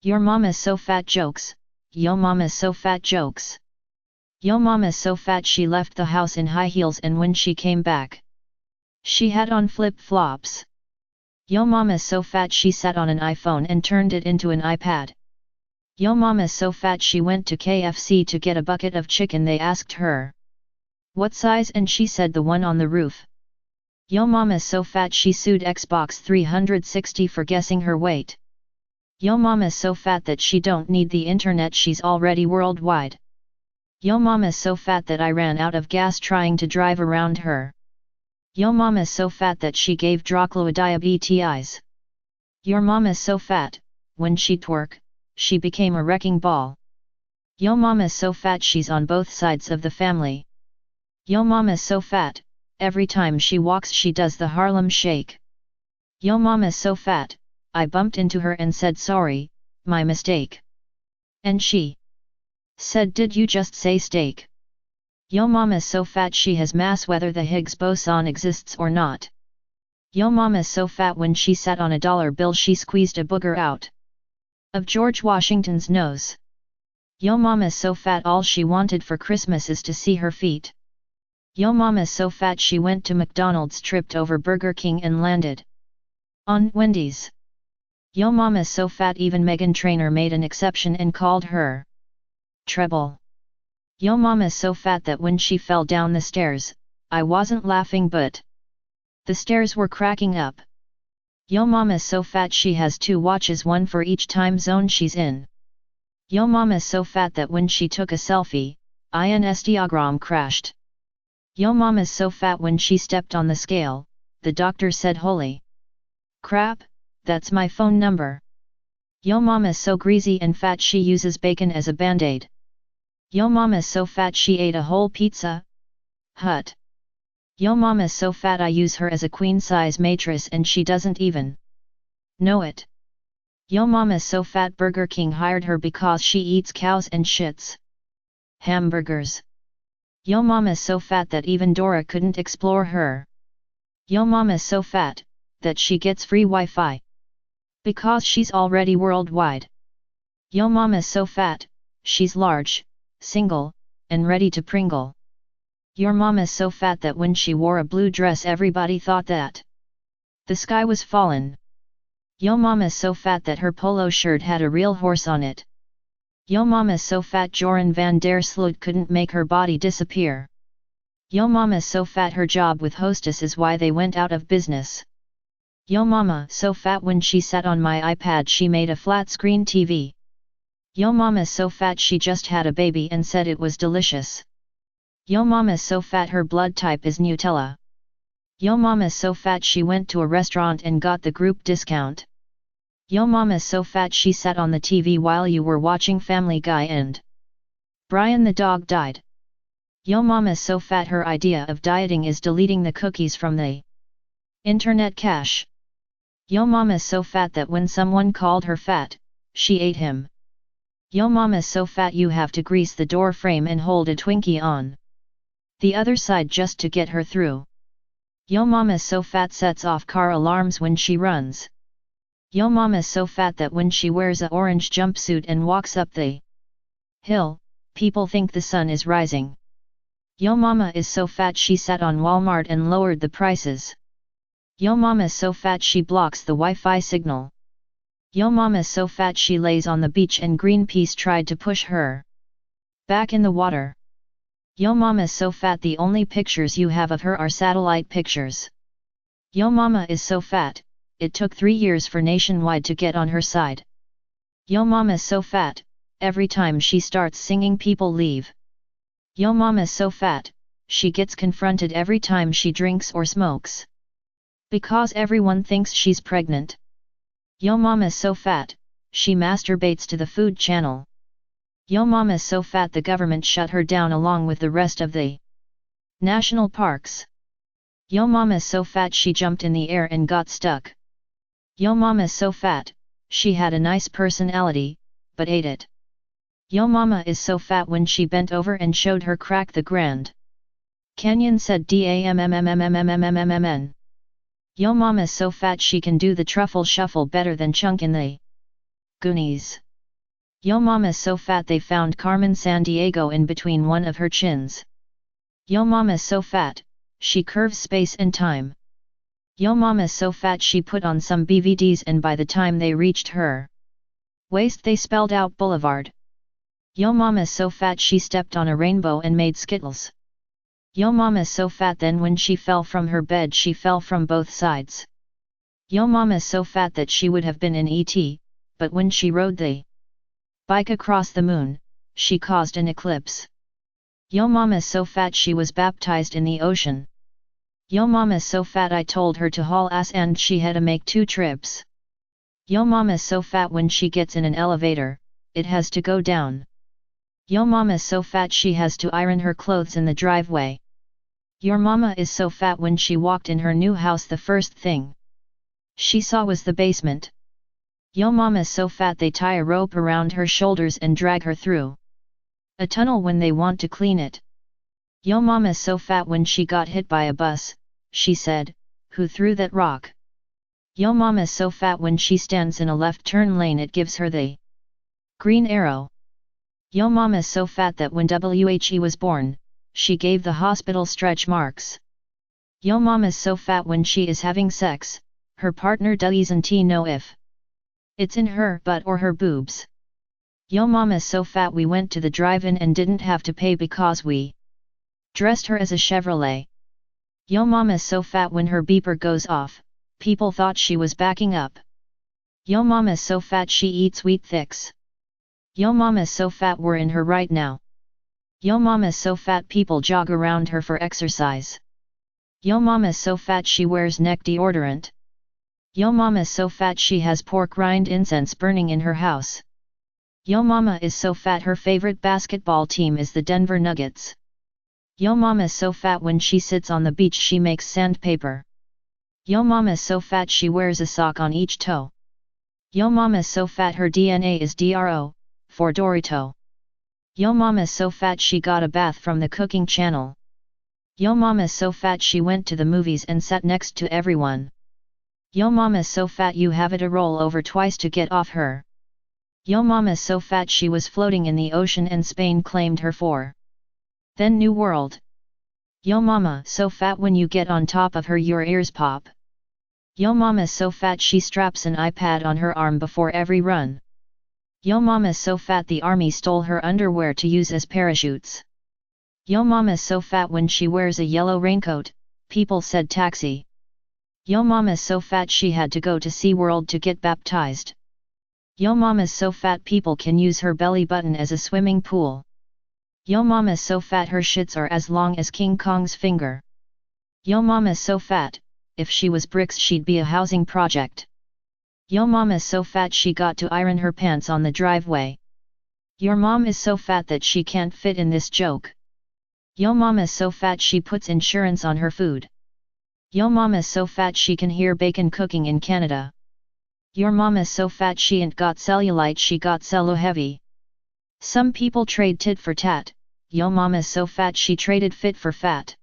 Your mama's so fat jokes, yo mama's so fat jokes. Yo mama's so fat she left the house in high heels and when she came back, she had on flip-flops. Yo mama's so fat she sat on an iPhone and turned it into an iPad. Yo mama's so fat she went to KFC to get a bucket of chicken. They asked her what size and she said the one on the roof. Yo mama's so fat she sued Xbox 360 for guessing her weight. Yo mama's so fat that she don't need the internet, she's already worldwide. Yo mama's so fat that I ran out of gas trying to drive around her. Yo mama's so fat that she gave Dracula diabetes. Your mama's so fat, when she twerk, she became a wrecking ball. Yo mama's so fat she's on both sides of the family. Yo mama's so fat, every time she walks she does the Harlem Shake. Yo mama's so fat, I bumped into her and said sorry, my mistake. And she said, did you just say steak? Yo mama's so fat she has mass whether the Higgs boson exists or not. Yo mama's so fat when she sat on a dollar bill she squeezed a booger out of George Washington's nose. Yo mama's so fat all she wanted for Christmas is to see her feet. Yo mama's so fat she went to McDonald's, tripped over Burger King and landed on Wendy's. Yo mama's so fat even Meghan Trainor made an exception and called her treble. Yo mama's so fat that when she fell down the stairs, I wasn't laughing but the stairs were cracking up. Yo mama's so fat she has 2 watches, one for each time zone she's in. Yo mama's so fat that when she took a selfie, Instagram crashed. Yo mama's so fat when she stepped on the scale, the doctor said holy crap, that's my phone number. Yo mama's so greasy and fat she uses bacon as a band-aid. Yo mama's so fat she ate a whole Pizza Hut. Yo mama's so fat I use her as a queen-size mattress and she doesn't even know it. Yo mama's so fat Burger King hired her because she eats cows and shits hamburgers. Yo mama's so fat that even Dora couldn't explore her. Yo mama's so fat that she gets free Wi-Fi because she's already worldwide. Yo mama's so fat, she's large, single, and ready to pringle. Your mama's so fat that when she wore a blue dress everybody thought that the sky was fallen. Yo mama's so fat that her polo shirt had a real horse on it. Yo mama's so fat Joran van der Sloot couldn't make her body disappear. Yo mama's so fat her job with Hostess is why they went out of business. Yo mama so fat when she sat on my iPad she made a flat screen TV. Yo mama's so fat she just had a baby and said it was delicious. Yo mama's so fat her blood type is Nutella. Yo mama's so fat she went to a restaurant and got the group discount. Yo mama's so fat she sat on the TV while you were watching Family Guy and Brian the dog died. Yo mama's so fat her idea of dieting is deleting the cookies from the internet cache. Yo mama's so fat that when someone called her fat, she ate him. Yo mama's so fat you have to grease the door frame and hold a Twinkie on the other side just to get her through. Yo mama's so fat sets off car alarms when she runs. Yo mama's so fat that when she wears a orange jumpsuit and walks up the hill, people think the sun is rising. Yo mama is so fat she sat on Walmart and lowered the prices. Yo mama's so fat she blocks the Wi-Fi signal. Yo mama's so fat she lays on the beach and Greenpeace tried to push her back in the water. Yo mama's so fat the only pictures you have of her are satellite pictures. Yo mama is so fat, it took 3 years for Nationwide to get on her side. Yo mama's so fat, every time she starts singing people leave. Yo mama's so fat, she gets confronted every time she drinks or smokes. Because everyone thinks she's pregnant. Yo mama's so fat, she masturbates to the Food Channel. Yo mama's so fat the government shut her down along with the rest of the national parks. Yo mama's so fat she jumped in the air and got stuck. Yo mama's so fat, she had a nice personality, but ate it. Yo mama is so fat when she bent over and showed her crack the Grand Canyon said DAMMMMMMMMMMN. Yo mama's so fat she can do the truffle shuffle better than Chunk in the Goonies. Yo mama's so fat they found Carmen Sandiego in between one of her chins. Yo mama's so fat, she curves space and time. Yo mama's so fat she put on some BVDs and by the time they reached her waist they spelled out Boulevard. Yo mama's so fat she stepped on a rainbow and made Skittles. Yo mama's so fat then when she fell from her bed she fell from both sides. Yo mama's so fat that she would have been in E.T., but when she rode the bike across the moon, she caused an eclipse. Yo mama's so fat she was baptized in the ocean. Yo mama's so fat I told her to haul ass and she had to make 2 trips. Yo mama's so fat when she gets in an elevator, it has to go down. Yo mama's so fat she has to iron her clothes in the driveway. Your mama is so fat when she walked in her new house the first thing she saw was the basement. Yo mama's so fat they tie a rope around her shoulders and drag her through a tunnel when they want to clean it. Yo mama's so fat when she got hit by a bus, she said, "Who threw that rock?" Yo mama's so fat when she stands in a left turn lane it gives her the green arrow. Yo mama's so fat that when WHE was born, she gave the hospital stretch marks. Yo mama's so fat when she is having sex, her partner doesn't know if it's in her butt or her boobs. Yo mama's so fat we went to the drive-in and didn't have to pay because we dressed her as a Chevrolet. Yo mama's so fat when her beeper goes off, people thought she was backing up. Yo mama's so fat she eats wheat thicks. Yo mama's so fat we're in her right now. Yo mama's so fat people jog around her for exercise. Yo mama's so fat she wears neck deodorant. Yo mama's so fat she has pork rind incense burning in her house. Yo mama is so fat her favorite basketball team is the Denver Nuggets. Yo mama's so fat when she sits on the beach she makes sandpaper. Yo mama's so fat she wears a sock on each toe. Yo mama's so fat her DNA is DRO, for Dorito. Yo mama's so fat she got a bath from the cooking channel. Yo mama's so fat she went to the movies and sat next to everyone. Yo mama's so fat you have it a roll over twice to get off her. Yo mama's so fat she was floating in the ocean and Spain claimed her for then New World. Yo mama so fat when you get on top of her your ears pop. Yo mama's so fat she straps an iPad on her arm before every run. Yo mama's so fat the army stole her underwear to use as parachutes. Yo mama's so fat when she wears a yellow raincoat, people said taxi. Yo mama's so fat she had to go to SeaWorld to get baptized. Yo mama's so fat people can use her belly button as a swimming pool. Yo mama's so fat her shits are as long as King Kong's finger. Yo mama's so fat, if she was bricks she'd be a housing project. Yo mama's so fat she got to iron her pants on the driveway. Your mom is so fat that she can't fit in this joke. Yo mama's so fat she puts insurance on her food. Yo mama's so fat she can hear bacon cooking in Canada. Your mama's so fat she ain't got cellulite she got cello heavy. Some people trade tit for tat. Yo mama's so fat she traded fit for fat.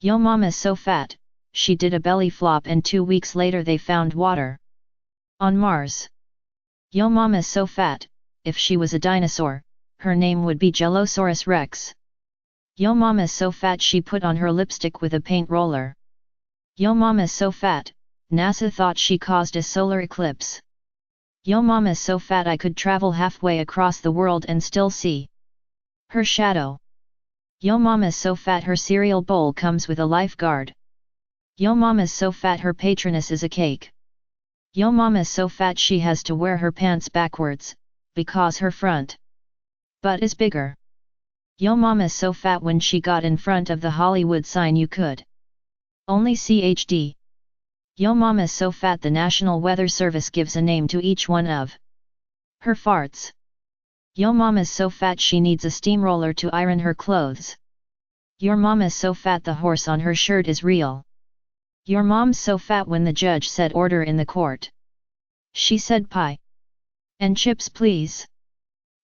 Yo mama's so fat, she did a belly flop and 2 weeks later they found water on Mars. Yo mama's so fat, if she was a dinosaur, her name would be Jellosaurus Rex. Yo mama's so fat she put on her lipstick with a paint roller. Yo mama's so fat, NASA thought she caused a solar eclipse. Yo mama's so fat I could travel halfway across the world and still see her shadow. Yo mama's so fat her cereal bowl comes with a lifeguard. Yo mama's so fat her patroness is a cake. Yo mama's so fat she has to wear her pants backwards, because her front butt is bigger. Yo mama's so fat when she got in front of the Hollywood sign you could only see HD. Yo mama's so fat the National Weather Service gives a name to each one of her farts. Yo mama's so fat she needs a steamroller to iron her clothes. Your mama's so fat the horse on her shirt is real. Your mom's so fat when the judge said order in the court. She said pie and chips please.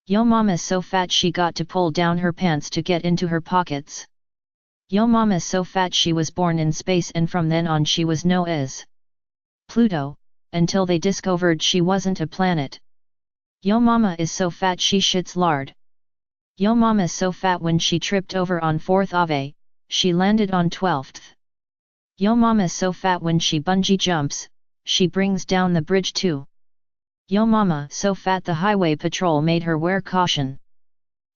Yo mama's so fat she got to pull down her pants to get into her pockets. Yo mama's so fat she was born in space and from then on she was known as Pluto, until they discovered she wasn't a planet. Yo mama is so fat she shits lard. Yo mama so fat when she tripped over on 4th Ave, she landed on 12th. Yo mama so fat when she bungee jumps, she brings down the bridge too. Yo mama so fat the highway patrol made her wear caution.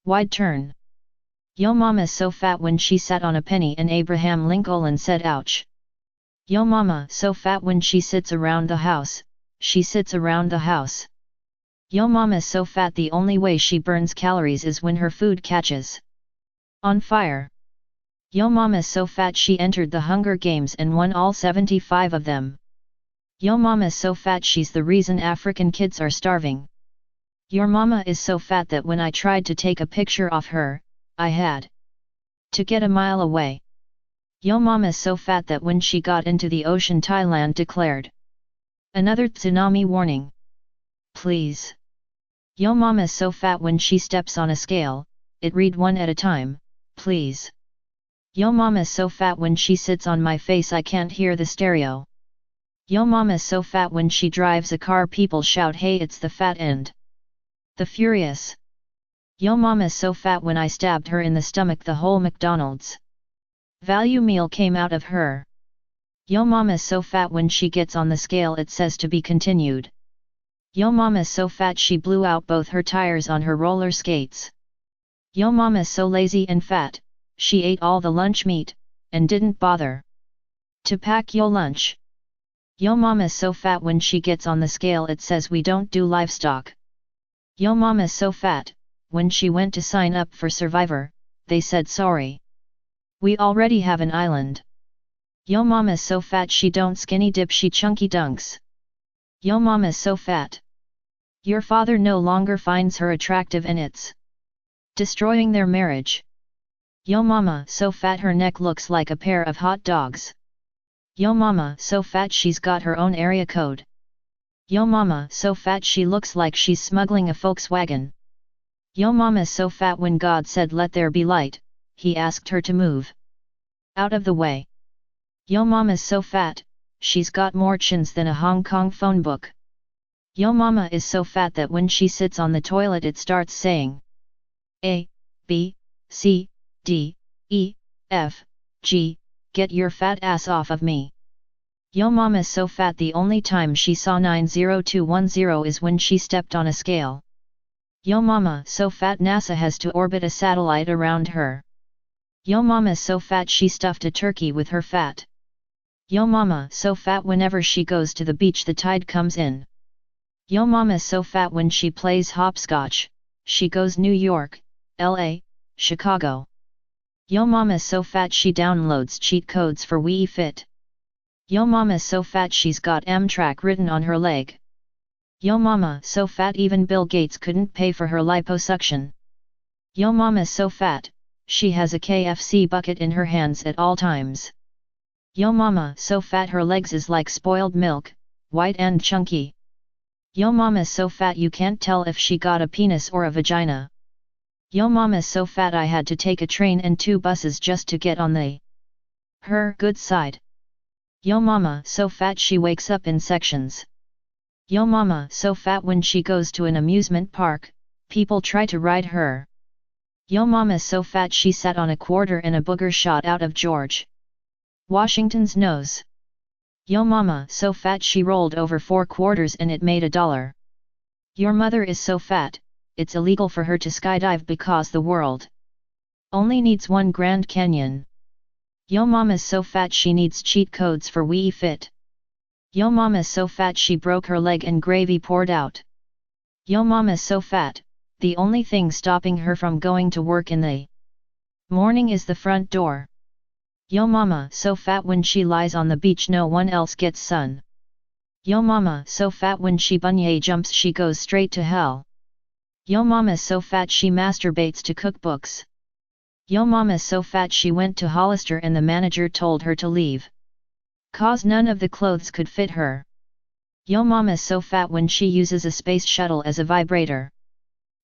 Wide turn. Yo mama so fat when she sat on a penny and Abraham Lincoln said ouch. Yo mama so fat when she sits around the house, she sits around the house. Yo mama so fat the only way she burns calories is when her food catches on fire. Yo mama so fat she entered the Hunger Games and won all 75 of them. Yo mama so fat she's the reason African kids are starving. Your mama is so fat that when I tried to take a picture of her, I had to get a mile away. Yo mama so fat that when she got into the ocean Thailand declared another tsunami warning. Please. Yo mama so fat when she steps on a scale, it read one at a time, please. Yo mama so fat when she sits on my face I can't hear the stereo. Yo mama so fat when she drives a car people shout hey it's the fat end. The Furious. Yo mama so fat when I stabbed her in the stomach the whole McDonald's value meal came out of her. Yo mama so fat when she gets on the scale it says to be continued. Yo mama so fat she blew out both her tires on her roller skates. Yo mama so lazy and fat, she ate all the lunch meat, and didn't bother to pack yo lunch. Yo mama so fat when she gets on the scale it says we don't do livestock. Yo mama so fat, when she went to sign up for Survivor, they said sorry. We already have an island. Yo mama so fat she don't skinny dip she chunky dunks. Yo mama so fat. Your father no longer finds her attractive and it's destroying their marriage. Yo mama so fat her neck looks like a pair of hot dogs. Yo mama so fat she's got her own area code. Yo mama so fat she looks like she's smuggling a Volkswagen. Yo mama so fat when God said let there be light, he asked her to move out of the way. Yo mama's so fat, she's got more chins than a Hong Kong phone book. Yo mama is so fat that when she sits on the toilet it starts saying A, B, C, D, E, F, G, get your fat ass off of me. Yo mama's so fat the only time she saw 90210 is when she stepped on a scale. Yo mama so fat NASA has to orbit a satellite around her. Yo mama's so fat she stuffed a turkey with her fat. Yo mama so fat whenever she goes to the beach the tide comes in. Yo mama so fat when she plays hopscotch, she goes New York, LA, Chicago. Yo mama so fat she downloads cheat codes for Wii Fit. Yo mama so fat she's got Amtrak written on her leg. Yo mama so fat even Bill Gates couldn't pay for her liposuction. Yo mama so fat, she has a KFC bucket in her hands at all times. Yo mama so fat her legs is like spoiled milk, white and chunky. Yo mama so fat you can't tell if she got a penis or a vagina. Yo mama so fat I had to take a train and 2 buses just to get on her good side. Yo mama so fat she wakes up in sections. Yo mama so fat when she goes to an amusement park, people try to ride her. Yo mama so fat she sat on a quarter and a booger shot out of George Washington's nose. Yo mama so fat she rolled over 4 quarters and it made $1. Your mother is so fat, it's illegal for her to skydive because the world only needs 1 Grand Canyon. Yo mama's so fat she needs cheat codes for Wii Fit. Yo mama's so fat she broke her leg and gravy poured out. Yo mama's so fat, the only thing stopping her from going to work in the morning is the front door. Yo mama so fat when she lies on the beach no one else gets sun. Yo mama so fat when she bungee jumps she goes straight to hell. Yo mama so fat she masturbates to cookbooks. Yo mama so fat she went to Hollister and the manager told her to leave. 'Cause none of the clothes could fit her. Yo mama so fat when she uses a space shuttle as a vibrator.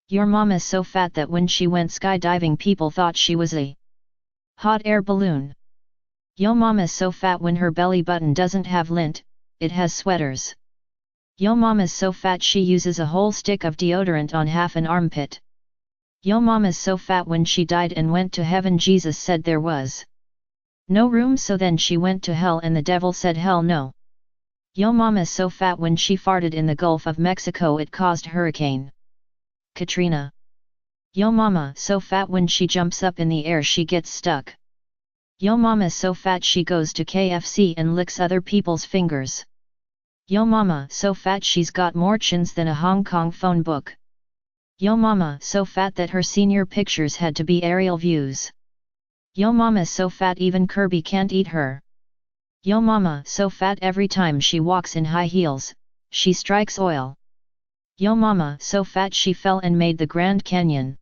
Your mama so fat that when she went skydiving people thought she was a hot air balloon. Yo mama so fat when her belly button doesn't have lint, it has sweaters. Yo mama's so fat she uses a whole stick of deodorant on half an armpit. Yo mama's so fat when she died and went to heaven Jesus said there was no room, so then she went to hell and the devil said hell no. Yo mama's so fat when she farted in the Gulf of Mexico it caused Hurricane Katrina. Yo mama so fat when she jumps up in the air she gets stuck. Yo mama's so fat she goes to KFC and licks other people's fingers. Yo mama so fat she's got more chins than a Hong Kong phone book. Yo mama so fat that her senior pictures had to be aerial views. Yo mama so fat even Kirby can't eat her. Yo mama so fat every time she walks in high heels, she strikes oil. Yo mama so fat she fell and made the Grand Canyon.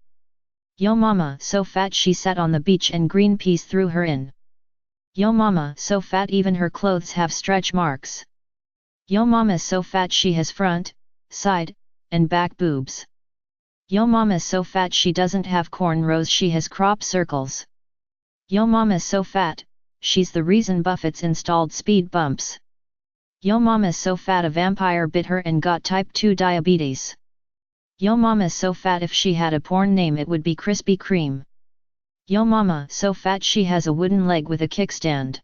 Yo mama so fat she sat on the beach and Greenpeace threw her in. Yo mama so fat even her clothes have stretch marks. Yo mama so fat she has front, side, and back boobs. Yo mama so fat she doesn't have cornrows, she has crop circles. Yo mama so fat, she's the reason Buffett's installed speed bumps. Yo mama so fat a vampire bit her and got type 2 diabetes. Yo mama so fat if she had a porn name it would be Krispy Kreme. Yo mama so fat she has a wooden leg with a kickstand.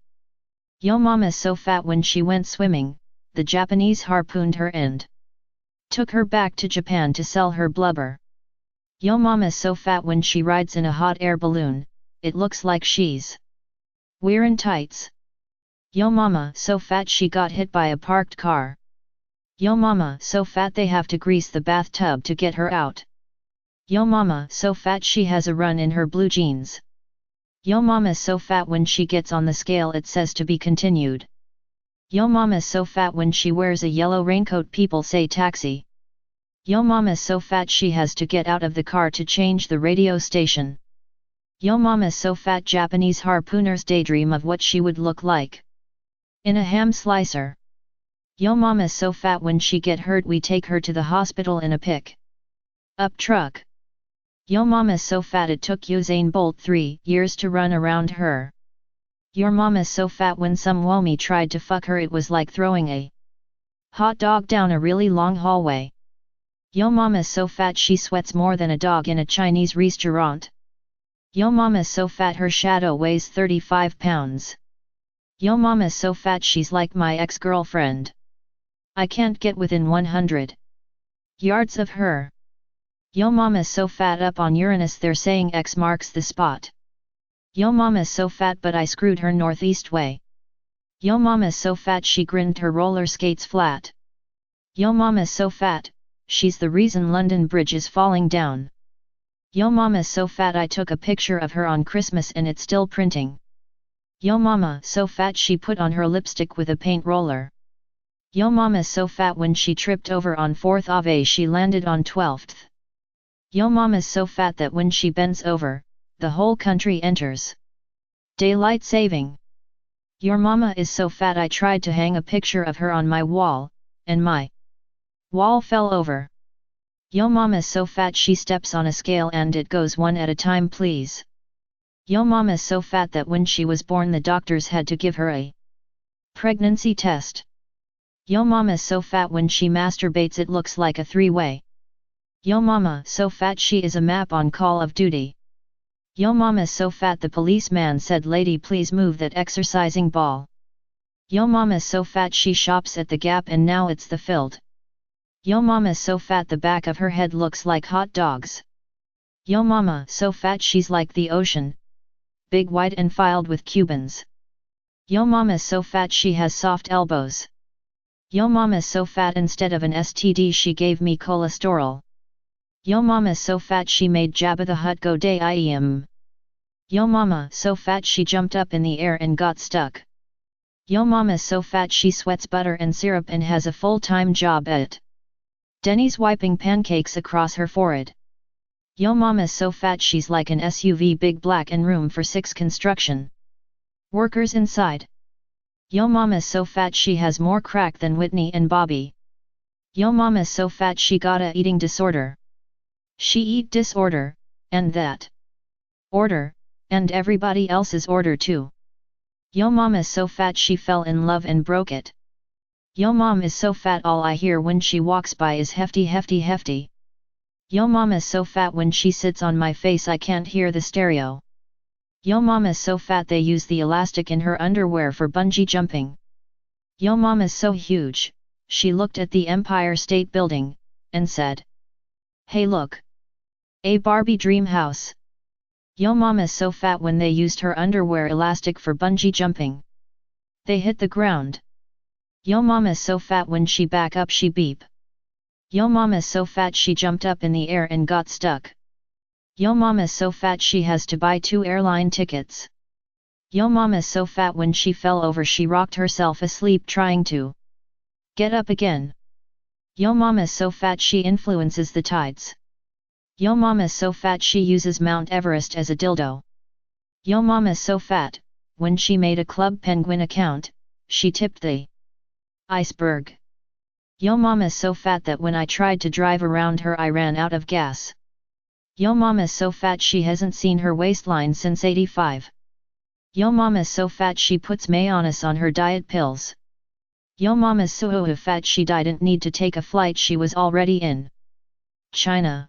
Yo mama so fat when she went swimming, the Japanese harpooned her and took her back to Japan to sell her blubber. Yo mama so fat when she rides in a hot air balloon, it looks like she's wearing tights. Yo mama so fat she got hit by a parked car. Yo mama so fat they have to grease the bathtub to get her out. Yo mama so fat she has a run in her blue jeans. Yo mama so fat when she gets on the scale it says to be continued. Yo mama so fat when she wears a yellow raincoat people say taxi. Yo mama so fat she has to get out of the car to change the radio station. Yo mama so fat Japanese harpooners daydream of what she would look like in a ham slicer. Yo mama so fat when she get hurt we take her to the hospital in a pick up truck. Yo mama so fat it took Usain Bolt 3 years to run around her. Your mama so fat when some woman tried to fuck her it was like throwing a hot dog down a really long hallway. Yo mama so fat she sweats more than a dog in a Chinese restaurant. Yo mama so fat her shadow weighs 35 pounds. Yo mama so fat she's like my ex-girlfriend. I can't get within 100 yards of her. Yo mama so fat up on Uranus they're saying X marks the spot. Yo mama so fat but I screwed her northeast way. Yo mama so fat she grinned her roller skates flat. Yo mama so fat, she's the reason London Bridge is falling down. Yo mama so fat I took a picture of her on Christmas and it's still printing. Yo mama so fat she put on her lipstick with a paint roller. Yo mama so fat when she tripped over on 4th Ave she landed on 12th. Yo mama's so fat that when she bends over, the whole country enters daylight saving. Your mama is so fat I tried to hang a picture of her on my wall, and my wall fell over. Yo mama's so fat she steps on a scale and it goes one at a time please. Yo mama's so fat that when she was born the doctors had to give her a pregnancy test. Yo mama's so fat when she masturbates it looks like a three-way. Yo mama so fat she is a map on Call of Duty. Yo mama's so fat the policeman said lady please move that exercising ball. Yo mama's so fat she shops at the Gap and now it's the filled. Yo mama's so fat the back of her head looks like hot dogs. Yo mama so fat she's like the ocean. Big white and filed with Cubans. Yo mama's so fat she has soft elbows. Yo mama's so fat instead of an STD she gave me cholesterol. Yo mama's so fat she made Jabba the Hutt go day-I-em. Yo mama so fat she jumped up in the air and got stuck. Yo mama's so fat she sweats butter and syrup and has a full-time job at Denny's wiping pancakes across her forehead. Yo mama's so fat she's like an SUV big black and room for 6 construction workers inside. Yo mama's so fat she has more crack than Whitney and Bobby. Yo mama's so fat she got a eating disorder. She eat disorder, and that order, and everybody else's order too. Yo mama's so fat she fell in love and broke it. Yo mom is so fat, all I hear when she walks by is hefty hefty hefty. Yo mom is so fat, when she sits on my face I can't hear the stereo. Yo mom is so fat they use the elastic in her underwear for bungee jumping. Yo mom is so huge, she looked at the Empire State Building, and said, "Hey look! A Barbie dream house." Yo mom is so fat, when they used her underwear elastic for bungee jumping, they hit the ground. Yo mom is so fat, when she back up she beep. Yo mom is so fat she jumped up in the air and got stuck. Yo mom is so fat she has to buy 2 airline tickets. Yo mom is so fat, when she fell over she rocked herself asleep trying to get up again. Yo mom is so fat she influences the tides. Yo mom is so fat she uses Mount Everest as a dildo. Yo mom is so fat, when she made a Club Penguin account, she tipped the iceberg. Yo mom is so fat that when I tried to drive around her I ran out of gas. Yo mom is so fat she hasn't seen her waistline since '85. Yo mom is so fat she puts mayonnaise on her diet pills. Yo mom is so fat she didn't need to take a flight, she was already in China.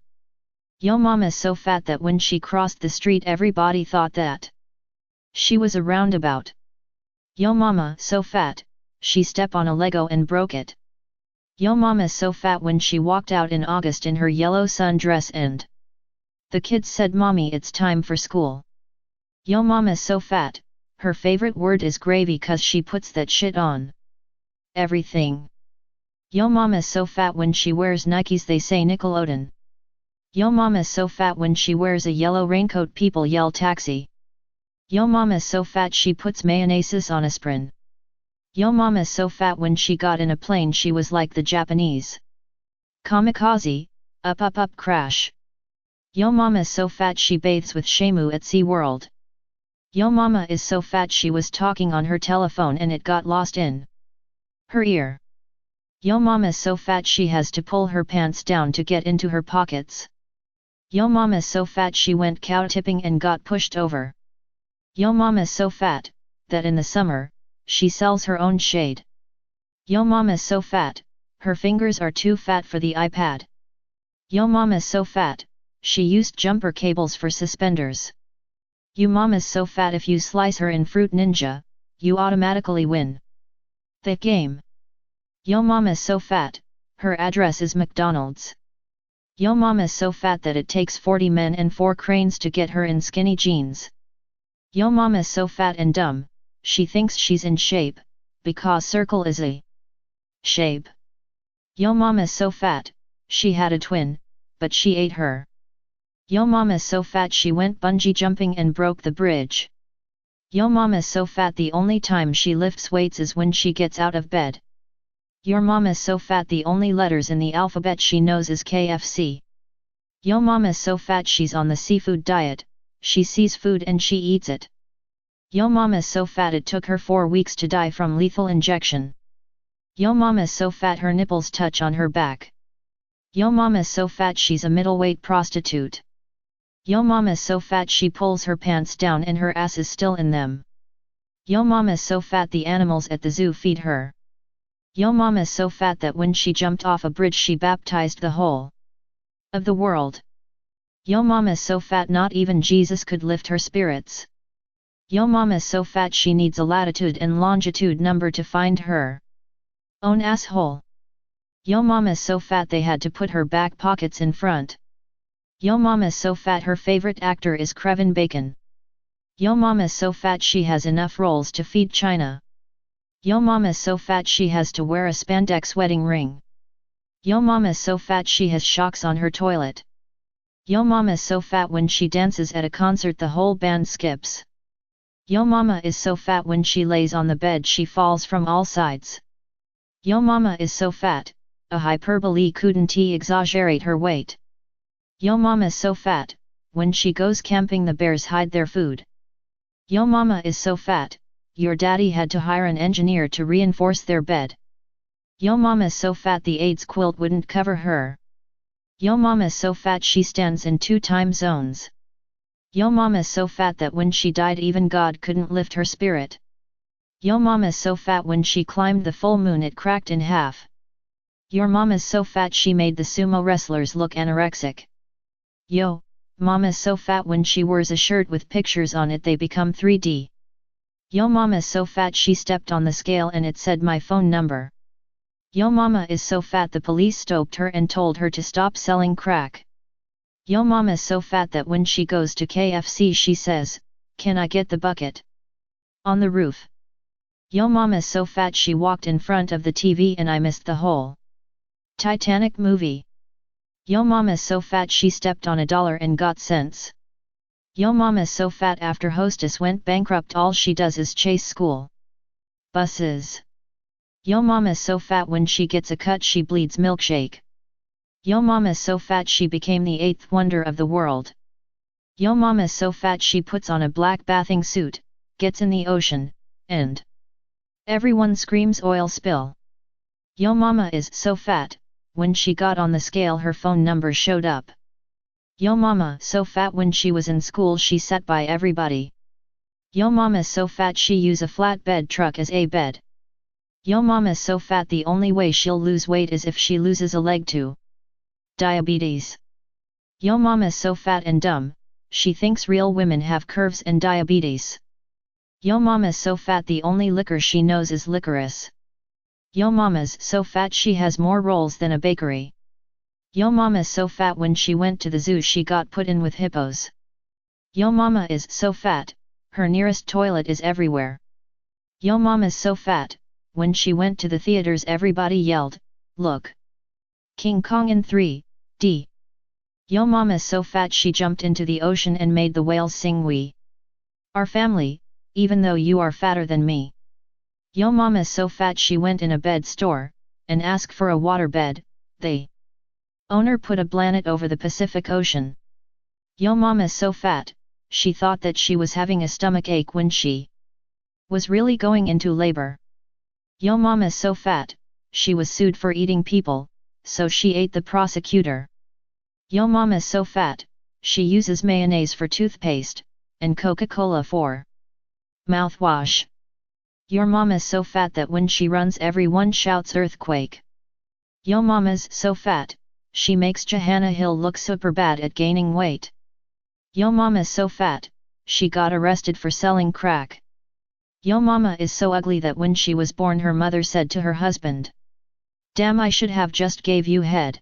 Yo mom is so fat that when she crossed the street everybody thought that she was a roundabout. Yo mama so fat, she stepped on a Lego and broke it. Yo mom is so fat, when she walked out in August in her yellow sundress and the kids said, "Mommy, it's time for school." Yo mom is so fat, her favorite word is gravy cause she puts that shit on everything. Yo mom is so fat, when she wears Nikes they say Nickelodeon. Yo mom is so fat, when she wears a yellow raincoat people yell taxi. Yo mom is so fat she puts mayonnaise on aspirin. Yo mom is so fat, when she got in a plane she was like the Japanese kamikaze, up up up crash. Yo mama is so fat she bathes with Shamu at SeaWorld. Yo mama is so fat she was talking on her telephone and it got lost in her ear. Yo mama is so fat she has to pull her pants down to get into her pockets. Yo mama is so fat she went cow tipping and got pushed over. Yo mama is so fat, that in the summer, she sells her own shade. Yo mama is so fat, her fingers are too fat for the iPad. Yo mama is so fat, she used jumper cables for suspenders. Yo mama is so fat if you slice her in Fruit Ninja, you automatically win that game. Yo mama is so fat, her address is McDonald's. Yo mama is so fat that it takes 40 men and 4 cranes to get her in skinny jeans. Yo mama is so fat and dumb, she thinks she's in shape, because circle is a shape. Yo mama is so fat, she had a twin, but she ate her. Yo mama is so fat she went bungee jumping and broke the bridge. Yo mama is so fat the only time she lifts weights is when she gets out of bed. Your mama is so fat the only letters in the alphabet she knows is KFC. Yo mama is so fat she's on the seafood diet, she sees food and she eats it. Yo mama is so fat it took her 4 weeks to die from lethal injection. Yo mama is so fat her nipples touch on her back. Yo mama is so fat she's a middleweight prostitute. Yo mama is so fat she pulls her pants down and her ass is still in them. Yo mama is so fat the animals at the zoo feed her. Yo mama is so fat that when she jumped off a bridge she baptized the whole of the world. Yo mama is so fat not even Jesus could lift her spirits. Yo mama is so fat she needs a latitude and longitude number to find her own asshole. Yo mama is so fat they had to put her back pockets in front. Yo mama is so fat her favorite actor is Kevin Bacon. Yo mama is so fat she has enough rolls to feed China. Yo mama is so fat she has to wear a spandex wedding ring. Yo mama is so fat she has shocks on her toilet. Yo mama is so fat when she dances at a concert the whole band skips. Yo mama is so fat when she lays on the bed she falls from all sides. Yo mama is so fat, a hyperbole couldn't exaggerate her weight. Yo mama is so fat, when she goes camping the bears hide their food. Yo mama is so fat, your daddy had to hire an engineer to reinforce their bed. Yo mama is so fat the AIDS quilt wouldn't cover her. Yo mama is so fat she stands in 2 time zones. Yo mama is so fat that when she died even God couldn't lift her spirit. Yo mama's so fat when she climbed the full moon it cracked in half. Your mama's so fat she made the sumo wrestlers look anorexic. Yo, mama's so fat when she wears a shirt with pictures on it they become 3D. Yo mama's so fat she stepped on the scale and it said my phone number. Yo mama is so fat the police stopped her and told her to stop selling crack. Yo mama's so fat that when she goes to KFC she says, "Can I get the bucket?" On the roof. Yo mama's so fat she walked in front of the TV and I missed the whole Titanic movie. Yo mama's so fat she stepped on $1 and got cents. Yo mama's so fat after hostess went bankrupt all she does is chase school buses. Yo mama's so fat when she gets a cut she bleeds milkshake. Yo mama's so fat she became the 8th wonder of the world. Yo mama's so fat she puts on a black bathing suit, gets in the ocean, and everyone screams oil spill. Yo mama is so fat, when she got on the scale her phone number showed up. Yo mama so fat when she was in school she sat by everybody. Yo mama so fat she use a flatbed truck as a bed. Yo mama so fat the only way she'll lose weight is if she loses a leg too. Diabetes. Yo mama so fat and dumb, she thinks real women have curves and diabetes. Yo mama's so fat the only liquor she knows is licorice. Yo mama's so fat she has more rolls than a bakery. Yo mama's so fat when she went to the zoo she got put in with hippos. Yo mama is so fat, her nearest toilet is everywhere. Yo mama's so fat, when she went to the theaters everybody yelled, "Look! King Kong in 3D. Yo mama's so fat she jumped into the ocean and made the whales sing we are family, even though you are fatter than me. Yo mama's so fat she went in a bed store, and asked for a water bed, the owner put a blanket over the Pacific Ocean. Yo mama's so fat, she thought that she was having a stomach ache when she was really going into labor. Yo mama's so fat, she was sued for eating people, so she ate the prosecutor. Yo mama's so fat, she uses mayonnaise for toothpaste, and Coca-Cola for mouthwash. Your mama's so fat that when she runs everyone shouts earthquake. Yo mama's so fat, she makes Johanna Hill look super bad at gaining weight. Yo mama's so fat, she got arrested for selling crack. Yo mama is so ugly that when she was born her mother said to her husband, "Damn I should have just gave you head."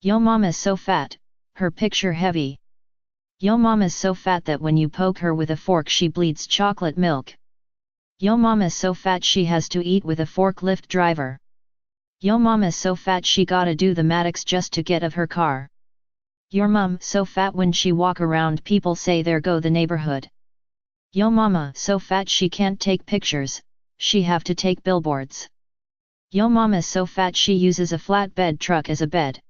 Yo mama's so fat, her picture heavy. Yo mama's so fat that when you poke her with a fork she bleeds chocolate milk. Yo mama's so fat she has to eat with a forklift driver. Yo mama's so fat she gotta do the Maddox just to get of her car. Your mom so fat when she walk around people say there go the neighborhood. Yo mama so fat she can't take pictures, she have to take billboards. Yo mama's so fat she uses a flatbed truck as a bed.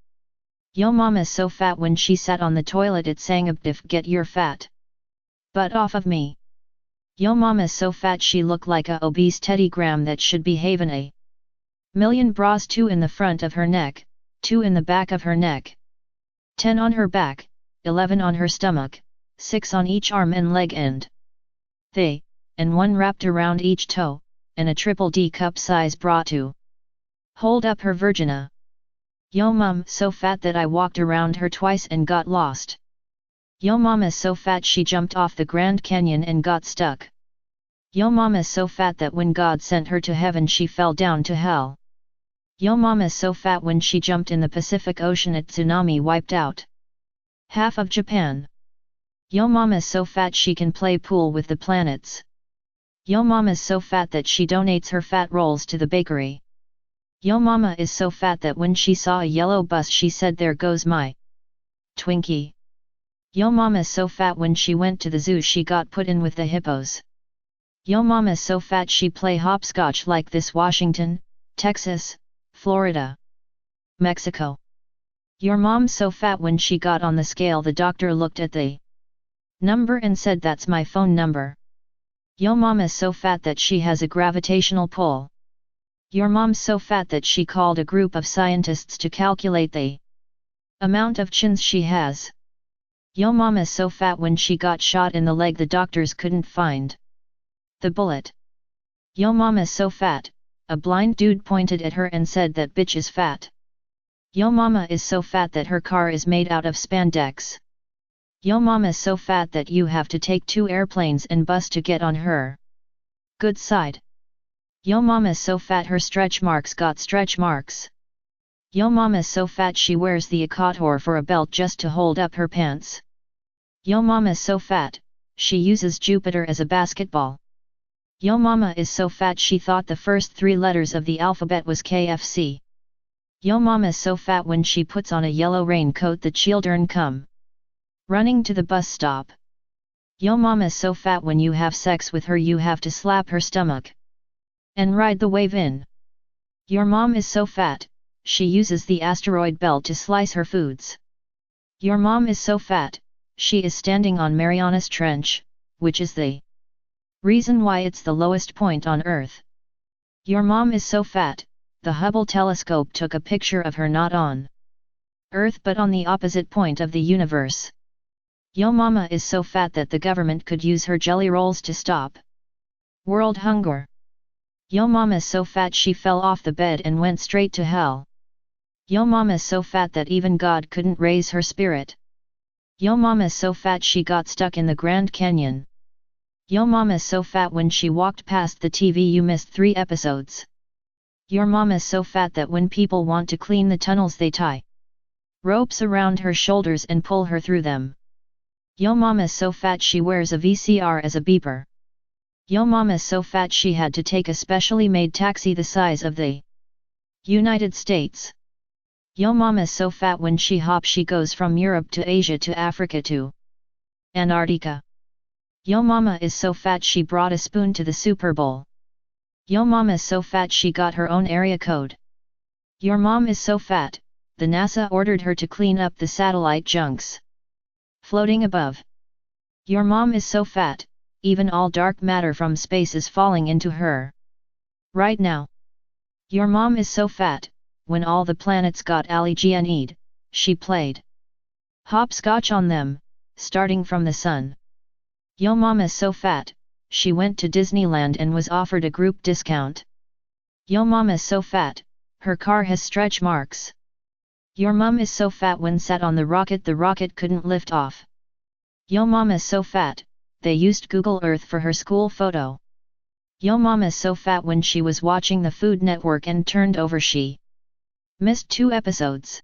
Yo mama's so fat when she sat on the toilet it sang "Abdif get your fat butt off of me." Yo mama's so fat she look like a obese Teddy Graham that should be having a million bras, 2 in the front of her neck, 2 in the back of her neck, 10 on her back, 11 on her stomach, 6 on each arm and leg and and 1 wrapped around each toe, and a triple D cup size bra to hold up her vagina. Yo mom so fat that I walked around her twice and got lost. Yo mama's so fat she jumped off the Grand Canyon and got stuck. Yo mama's so fat that when God sent her to heaven she fell down to hell. Yo mama's so fat when she jumped in the Pacific Ocean a tsunami wiped out half of Japan. Yo mama's so fat she can play pool with the planets. Yo mama's so fat that she donates her fat rolls to the bakery. Yo mama is so fat that when she saw a yellow bus she said "There goes my Twinkie." Yo mama's so fat when she went to the zoo she got put in with the hippos. Yo mama's so fat she play hopscotch like this: Washington, Texas, Florida, Mexico. Your mom's so fat when she got on the scale the doctor looked at the number and said "That's my phone number." Yo mama's so fat that she has a gravitational pull. Your mom's so fat that she called a group of scientists to calculate the amount of chins she has. Yo mama's so fat when she got shot in the leg the doctors couldn't find the bullet. Yo mama's so fat, a blind dude pointed at her and said that bitch is fat. Yo mama is so fat that her car is made out of spandex. Yo mama's so fat that you have to take 2 airplanes and bus to get on her good side. Yo mama's so fat her stretch marks got stretch marks. Yo mama's so fat she wears the equator for a belt just to hold up her pants. Yo mama's so fat, she uses Jupiter as a basketball. Yo mama is so fat she thought the first 3 letters of the alphabet was KFC. Yo mama's so fat when she puts on a yellow raincoat the children come running to the bus stop. Yo mama's so fat when you have sex with her you have to slap her stomach and ride the wave in. Your mom is so fat, she uses the asteroid belt to slice her foods. Your mom is so fat, she is standing on Marianas Trench, which is the reason why it's the lowest point on Earth. Your mom is so fat, the Hubble telescope took a picture of her not on Earth but on the opposite point of the universe. Yo mama is so fat that the government could use her jelly rolls to stop world hunger. Yo mama's so fat she fell off the bed and went straight to hell. Yo mama's so fat that even God couldn't raise her spirit. Yo mama's so fat she got stuck in the Grand Canyon. Yo mama's so fat when she walked past the TV you missed 3 episodes. Your mama's so fat that when people want to clean the tunnels they tie ropes around her shoulders and pull her through them. Yo mama's so fat she wears a VCR as a beeper. Yo mama's so fat she had to take a specially made taxi the size of the United States. Yo mama's so fat when she hops she goes from Europe to Asia to Africa to Antarctica. Yo mama is so fat she brought a spoon to the Super Bowl. Yo mama's so fat she got her own area code. Your mom is so fat, the NASA ordered her to clean up the satellite junks floating above. Your mom is so fat, even all dark matter from space is falling into her right now. Your mom is so fat, when all the planets got allergied, she played hopscotch on them, starting from the sun. Yo mama's so fat, she went to Disneyland and was offered a group discount. Yo mama's so fat, her car has stretch marks. Your mom is so fat when sat on the rocket couldn't lift off. Yo mama's so fat, they used Google Earth for her school photo. Yo mama's so fat when she was watching the Food Network and turned over she missed 2 episodes.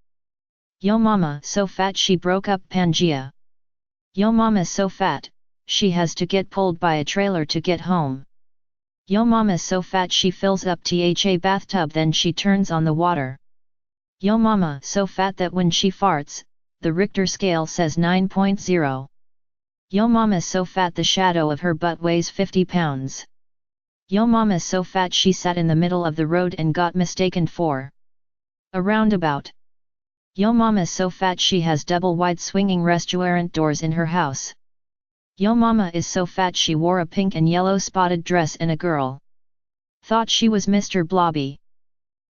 Yo mama so fat she broke up Pangea. Yo mama's so fat, she has to get pulled by a trailer to get home. Yo mama's so fat she fills up a bathtub then she turns on the water. Yo mama so fat that when she farts, the Richter scale says 9.0. Yo mama's so fat the shadow of her butt weighs 50 pounds. Yo mama's so fat she sat in the middle of the road and got mistaken for a roundabout. Yo mama's so fat she has double wide swinging restaurant doors in her house. Yo mama is so fat she wore a pink and yellow spotted dress and a girl thought she was Mr. Blobby.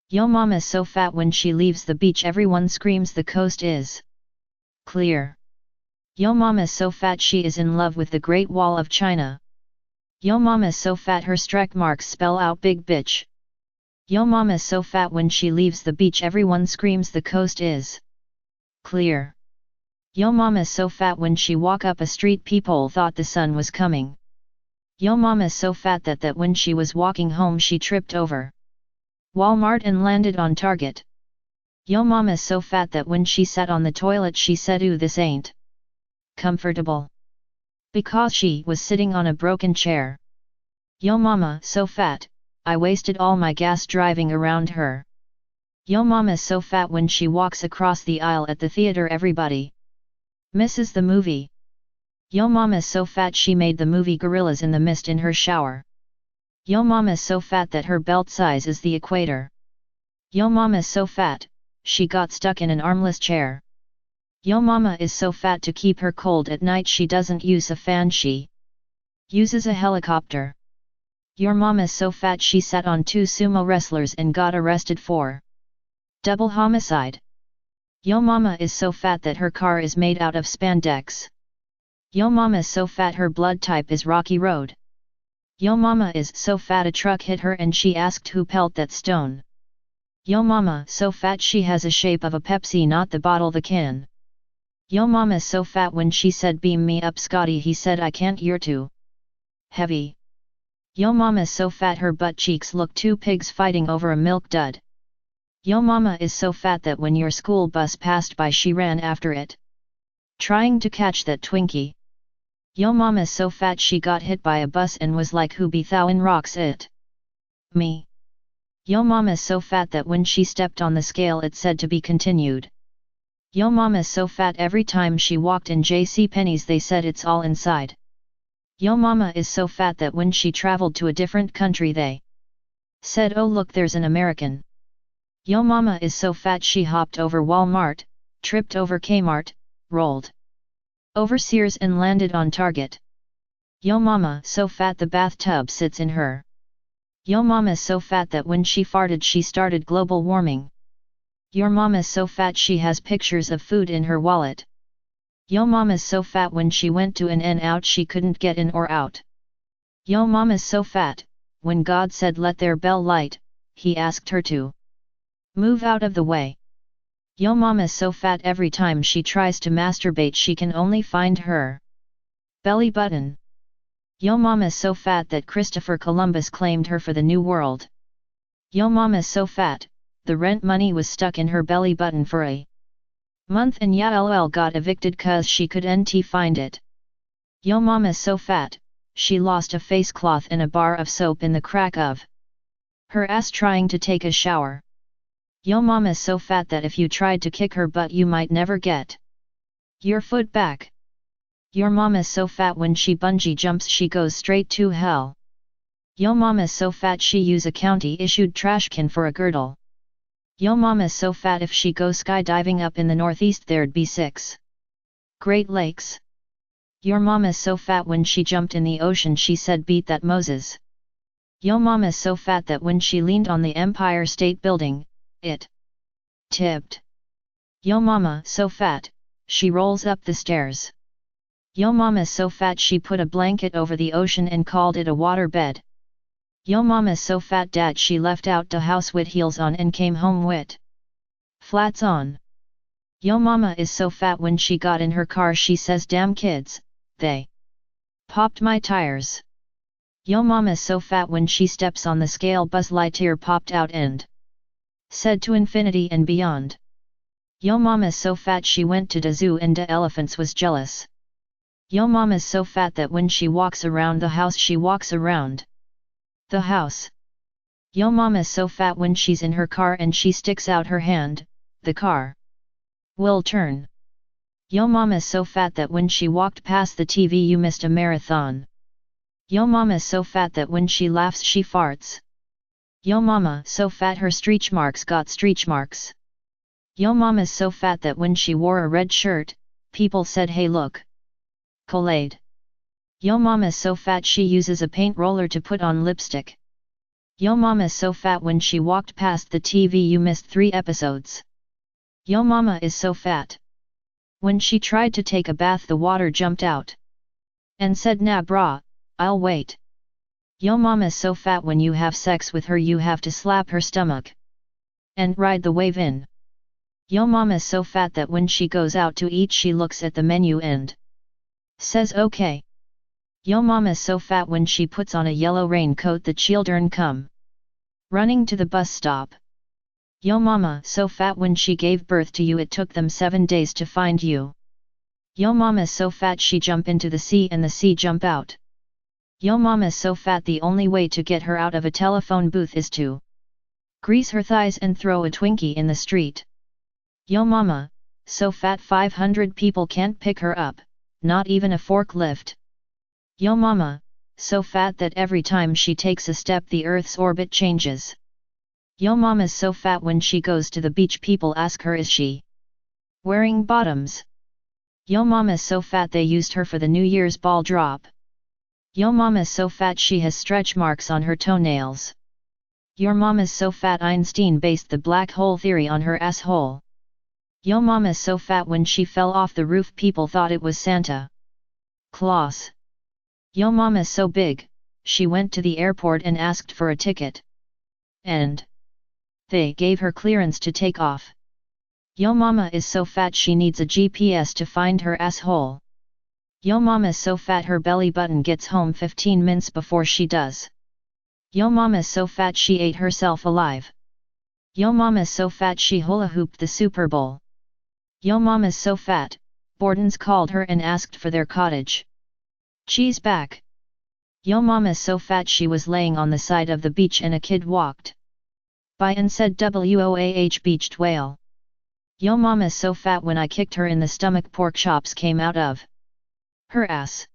Yo mama's so fat when she leaves the beach everyone screams the coast is clear. Yo mama's so fat she is in love with the Great Wall of China. Yo mama's so fat her stretch marks spell out big bitch. Yo mama's so fat when she leaves the beach everyone screams the coast is clear. Yo mama's so fat when she walk up a street people thought the sun was coming. Yo mama's so fat that when she was walking home she tripped over Walmart and landed on Target. Yo mama's so fat that when she sat on the toilet she said ooh this ain't comfortable. Because she was sitting on a broken chair. Yo mama so fat, I wasted all my gas driving around her. Yo mama's so fat when she walks across the aisle at the theater everybody misses the movie. Yo mama's so fat she made the movie Gorillas in the Mist in her shower. Yo mama's so fat that her belt size is the equator. Yo mama's so fat, she got stuck in an armless chair. Yo mama is so fat to keep her cold at night she doesn't use a fan she uses a helicopter. Your mama's so fat she sat on 2 sumo wrestlers and got arrested for double homicide. Yo mama is so fat that her car is made out of spandex. Yo mama's so fat her blood type is Rocky Road. Yo mama is so fat a truck hit her and she asked who pelt that stone. Yo mama so fat she has a shape of a Pepsi, not the bottle, the can. Yo mama so fat when she said beam me up Scotty, he said I can't, you're too heavy. Yo mama so fat her butt cheeks look two pigs fighting over a milk dud. Yo mama is so fat that when your school bus passed by she ran after it, trying to catch that Twinkie. Yo mama so fat she got hit by a bus and was like, who be thou in rocks it? Me. Yo mama so fat that when she stepped on the scale it said to be continued. Yo mama so fat every time she walked in JCPenney's they said it's all inside. Yo mama is so fat that when she traveled to a different country they said, oh look, there's an American. Yo mama is so fat she hopped over Walmart, tripped over Kmart, rolled over Sears and landed on Target. Yo mama so fat the bathtub sits in her. Yo mama so fat that when she farted she started global warming. Your mama's so fat she has pictures of food in her wallet. Yo mama's so fat when she went to an In-N-Out she couldn't get in or out. Yo mama's so fat, when God said let their bell light, he asked her to move out of the way. Yo mama's so fat every time she tries to masturbate she can only find her belly button. Yo mama's so fat that Christopher Columbus claimed her for the New World. Yo mama's so fat, the rent money was stuck in her belly button for a month and ya lol got evicted cause she couldn't find it. Yo mama's so fat, she lost a face cloth and a bar of soap in the crack of her ass trying to take a shower. Yo mama's so fat that if you tried to kick her butt you might never get your foot back. Your mama's so fat when she bungee jumps she goes straight to hell. Yo mama's so fat she use a county issued trash can for a girdle. Yo mama's so fat if she go skydiving up in the northeast there'd be 6 Great Lakes. Your mama's so fat when she jumped in the ocean she said beat that Moses. Yo mama's so fat that when she leaned on the Empire State Building, it tipped. Yo mama so fat, she rolls up the stairs. Yo mama's so fat she put a blanket over the ocean and called it a water bed. Yo mama's so fat dad she left out the house wit heels on and came home wit flats on. Yo mama is so fat when she got in her car she says damn kids, they popped my tires. Yo mama's so fat when she steps on the scale Buzz Lightyear popped out and said to infinity and beyond. Yo mama's so fat she went to the zoo and the elephants was jealous. Yo mama's so fat that when she walks around the house she walks around the house. Yo mama's so fat when she's in her car and she sticks out her hand, the car will turn. Yo mama's so fat that when she walked past the TV you missed a marathon. Yo mama's so fat that when she laughs she farts. Yo mama so fat her stretch marks got stretch marks. Yo mama's so fat that when she wore a red shirt, people said hey look, Kool-Aid. Yo mama's so fat she uses a paint roller to put on lipstick. Yo mama's so fat when she walked past the TV you missed 3 episodes. Yo mama is so fat. When she tried to take a bath the water jumped out and said nah brah, I'll wait. Yo mama's so fat when you have sex with her you have to slap her stomach and ride the wave in. Yo mama's so fat that when she goes out to eat she looks at the menu and says okay. Yo mama's so fat when she puts on a yellow raincoat the children come running to the bus stop. Yo mama so fat when she gave birth to you it took them 7 days to find you. Yo mama's so fat she jump into the sea and the sea jump out. Yo mama's so fat the only way to get her out of a telephone booth is to grease her thighs and throw a Twinkie in the street. Yo mama, so fat 500 people can't pick her up, not even a forklift. Yo mama, so fat that every time she takes a step the Earth's orbit changes. Yo mama's so fat when she goes to the beach people ask her is she wearing bottoms. Yo mama's so fat they used her for the New Year's ball drop. Yo mama's so fat she has stretch marks on her toenails. Your mama's so fat Einstein based the black hole theory on her asshole. Yo mama's so fat when she fell off the roof people thought it was Santa Claus. Yo mama's so big, she went to the airport and asked for a ticket. And they gave her clearance to take off. Yo mama is so fat she needs a GPS to find her asshole. Yo mama's so fat her belly button gets home 15 minutes before she does. Yo mama's so fat she ate herself alive. Yo mama's so fat she hula hooped the Super Bowl. Yo mama's so fat, Borden's called her and asked for their cottage cheese back. Yo mama's so fat she was laying on the side of the beach and a kid walked by and said "Whoah beached whale." Yo mama's so fat when I kicked her in the stomach pork chops came out of her ass.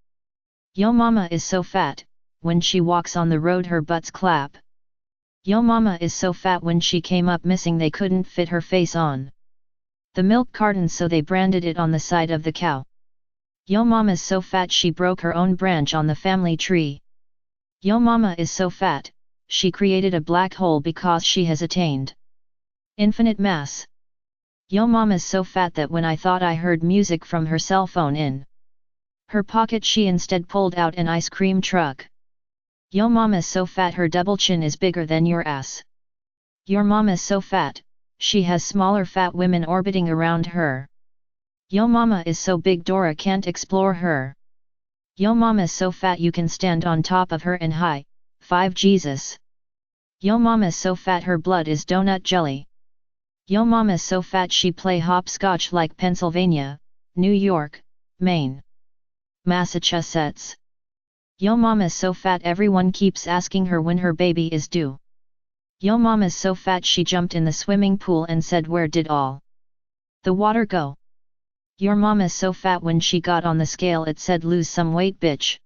Yo mama is so fat, when she walks on the road her butt's clap. Yo mama is so fat when she came up missing they couldn't fit her face on the milk carton so they branded it on the side of the cow. Yo mama's so fat she broke her own branch on the family tree. Yo mama is so fat, she created a black hole because she has attained infinite mass. Yo mama's so fat that when I thought I heard music from her cell phone in her pocket she instead pulled out an ice cream truck. Yo mama's so fat her double chin is bigger than your ass. Your mama's so fat, she has smaller fat women orbiting around her. Yo mama is so big Dora can't explore her. Yo mama's so fat you can stand on top of her and high five Jesus. Yo mama's so fat her blood is donut jelly. Yo mama's so fat she play hopscotch like Pennsylvania, New York, Maine, Massachusetts. Yo mama's so fat everyone keeps asking her when her baby is due. Yo mama's so fat she jumped in the swimming pool and said where did all the water go? Your mama's so fat when she got on the scale it said lose some weight bitch.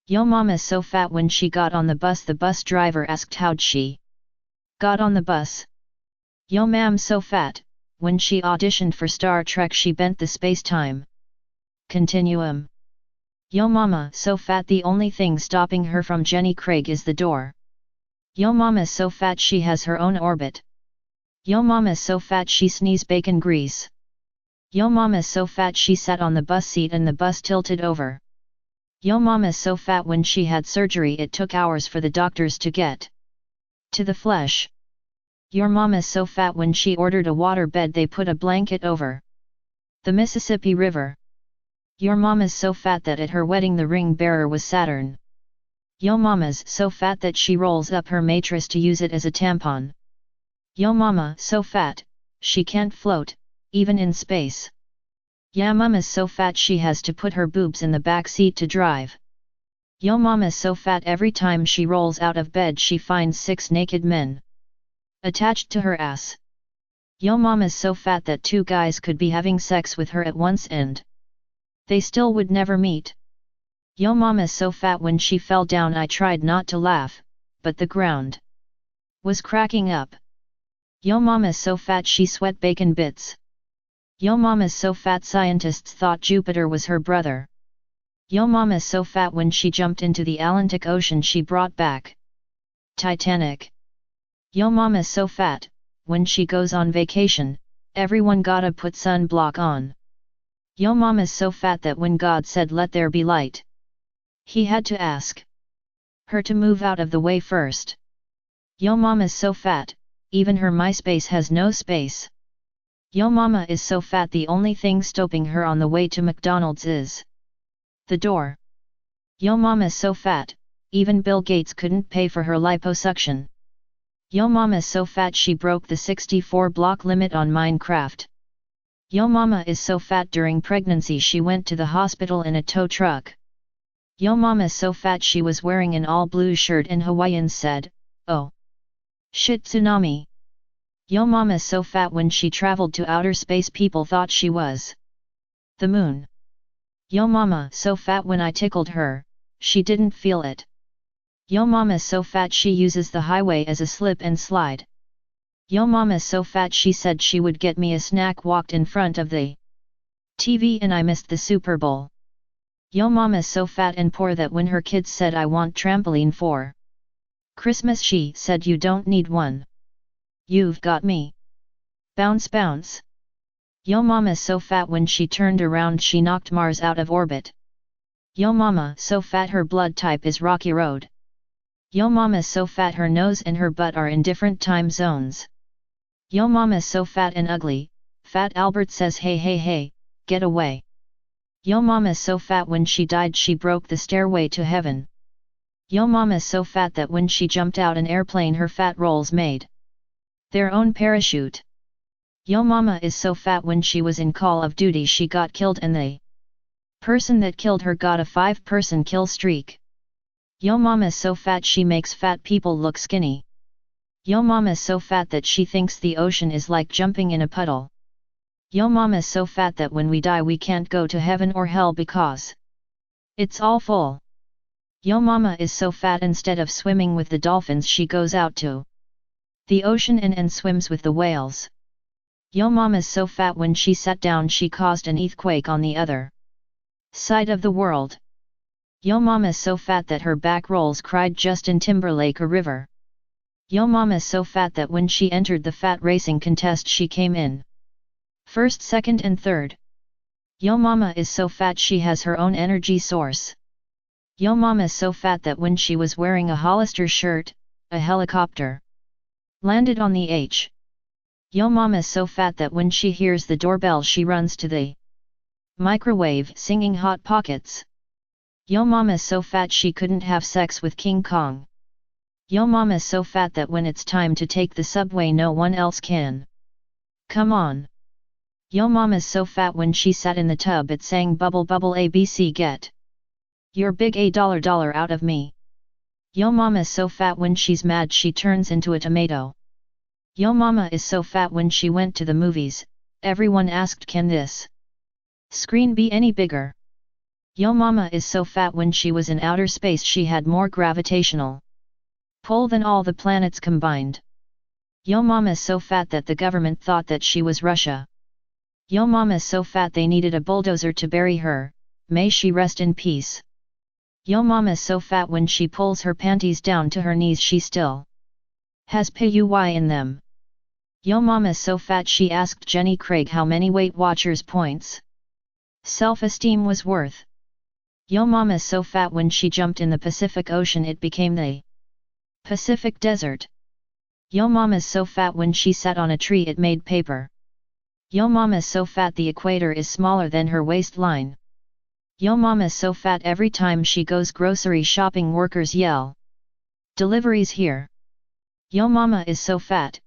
Yo mama's so fat when she got on the bus driver asked how'd she got on the bus. Yo ma'am so fat, when she auditioned for Star Trek she bent the space-time continuum. Yo mama so fat the only thing stopping her from Jenny Craig is the door. Yo mama's so fat she has her own orbit. Yo mama's so fat she sneeze bacon grease. Yo mama's so fat she sat on the bus seat and the bus tilted over. Yo mama's so fat when she had surgery it took hours for the doctors to get to the flesh. Your mama's so fat when she ordered a water bed they put a blanket over the Mississippi River. Your mama's so fat that at her wedding the ring bearer was Saturn. Yo mama's so fat that she rolls up her mattress to use it as a tampon. Yo mama so fat, she can't float, even in space. Ya mama's so fat she has to put her boobs in the back seat to drive. Yo mama's so fat every time she rolls out of bed she finds 6 naked men attached to her ass. Yo mama's so fat that 2 guys could be having sex with her at once and they still would never meet. Yo mama's so fat when she fell down I tried not to laugh, but the ground was cracking up. Yo mama's so fat she sweat bacon bits. Yo mama's so fat scientists thought Jupiter was her brother. Yo mama's so fat when she jumped into the Atlantic Ocean she brought back Titanic. Yo mama's so fat, when she goes on vacation, everyone gotta put sunblock on. Yo mama's so fat that when God said let there be light, he had to ask her to move out of the way first. Yo mama's so fat, even her MySpace has no space. Yo mama is so fat the only thing stopping her on the way to McDonald's is the door. Yo mama's so fat, even Bill Gates couldn't pay for her liposuction. Yo mama's so fat she broke the 64 block limit on Minecraft. Yo mama is so fat during pregnancy she went to the hospital in a tow truck. Yo mama's so fat she was wearing an all blue shirt and Hawaiians said, oh shit tsunami. Yo mama's so fat when she traveled to outer space people thought she was the moon. Yo mama so fat when I tickled her, she didn't feel it. Yo mama's so fat she uses the highway as a slip and slide. Yo mama's so fat she said she would get me a snack walked in front of the TV and I missed the Super Bowl. Yo mama's so fat and poor that when her kids said I want trampoline for Christmas she said you don't need one. You've got me. Bounce bounce. Yo mama's so fat when she turned around she knocked Mars out of orbit. Yo mama so fat her blood type is Rocky Road. Yo mama's so fat her nose and her butt are in different time zones. Yo mama's so fat and ugly, Fat Albert says hey hey hey, get away. Yo mama's so fat when she died she broke the stairway to heaven. Yo mama's so fat that when she jumped out an airplane her fat rolls made their own parachute. Yo mama is so fat when she was in Call of Duty she got killed and the person that killed her got a 5-person kill streak. Yo mama's so fat she makes fat people look skinny. Yo mama's so fat that she thinks the ocean is like jumping in a puddle. Yo mama's so fat that when we die we can't go to heaven or hell because it's all full. Yo mama is so fat instead of swimming with the dolphins she goes out to the ocean and swims with the whales. Yo mama's so fat when she sat down she caused an earthquake on the other side of the world. Yo mama's so fat that her back rolls cried Justin Timberlake a river. Yo mama's so fat that when she entered the fat racing contest she came in first, second and third. Yo mama is so fat she has her own energy source. Yo mama's so fat that when she was wearing a Hollister shirt, a helicopter landed on the H. Yo mama's so fat that when she hears the doorbell she runs to the microwave singing Hot Pockets. Yo mama's so fat she couldn't have sex with King Kong. Yo mama's so fat that when it's time to take the subway no one else can. Come on. Yo mama's so fat when she sat in the tub it sang bubble bubble ABC get your big $1 out of me. Yo mama's so fat when she's mad she turns into a tomato. Yo mama is so fat when she went to the movies, everyone asked can this screen be any bigger? Yo mama is so fat when she was in outer space she had more gravitational pull than all the planets combined. Yo mama's so fat that the government thought that she was Russia. Yo mama's so fat they needed a bulldozer to bury her, may she rest in peace. Yo mama's so fat when she pulls her panties down to her knees she still has PUI in them. Yo mama's so fat she asked Jenny Craig how many Weight Watchers points self-esteem was worth. Yo mama's so fat when she jumped in the Pacific Ocean it became the Pacific Desert. Yo mama's so fat when she sat on a tree it made paper. Yo mama's so fat the equator is smaller than her waistline. Yo mama's so fat every time she goes grocery shopping workers yell, "Deliveries here." Yo mama is so fat.